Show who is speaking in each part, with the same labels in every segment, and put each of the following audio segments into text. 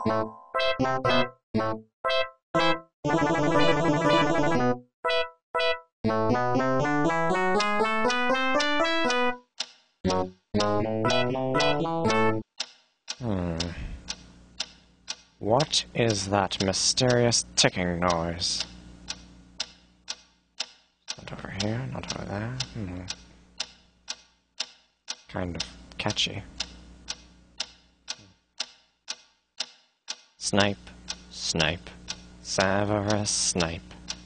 Speaker 1: What is that mysterious ticking noise? Not over here, not over there. Kind of catchy. Snape, Snape, Severus Snape,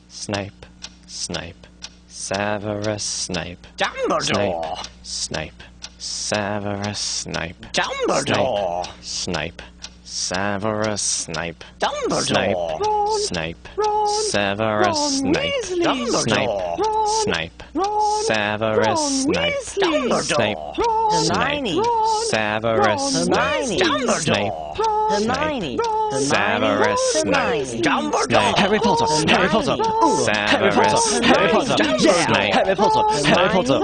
Speaker 1: Snape, Snape, Severus Snape,
Speaker 2: Dumbledore!
Speaker 1: Snape, Severus Snape,
Speaker 2: Dumbledore!
Speaker 1: Snape, Severus Snape,
Speaker 2: Dumbledore!
Speaker 1: Snape, Severus Snape,
Speaker 2: Dumbledore!
Speaker 1: Snape, Severus Snape, Snape,
Speaker 2: Hermione!
Speaker 1: Severus Snape, Snape,
Speaker 2: Hermione!
Speaker 1: Severus Snape,
Speaker 2: Dumbledore!
Speaker 1: Harry Potter, Harry Potter, Severus
Speaker 2: Harry Potter,
Speaker 1: Snape,
Speaker 2: Harry Potter, Harry Potter,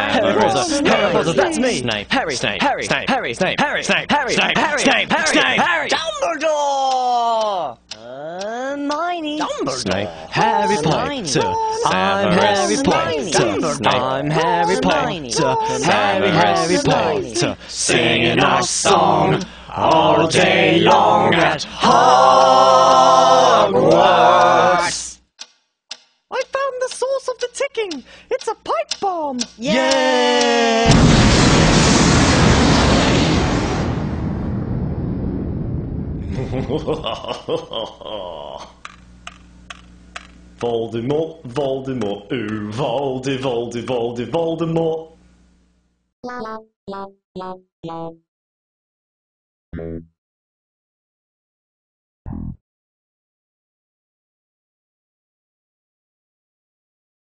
Speaker 2: Harry Potter, Harry Potter, that's me!
Speaker 1: Snape,
Speaker 2: Harry,
Speaker 1: Snape,
Speaker 2: Harry,
Speaker 1: Snape,
Speaker 2: Harry,
Speaker 1: Snape,
Speaker 2: Harry,
Speaker 1: Snape,
Speaker 2: Harry,
Speaker 1: Snape,
Speaker 2: Harry,
Speaker 1: Snape,
Speaker 2: Harry,
Speaker 1: Snape,
Speaker 2: Harry,
Speaker 1: Snape,
Speaker 2: Dumbledore! Hermione!
Speaker 1: Snape,
Speaker 2: Harry Potter, I'm Harry Potter, I'm Harry Potter, Harry Potter, singing our song all day long at Hogwarts.
Speaker 3: I found the source of the ticking! It's a pipe bomb!
Speaker 2: Yeah!
Speaker 3: Voldemort, Voldemort, ooh, Voldemort.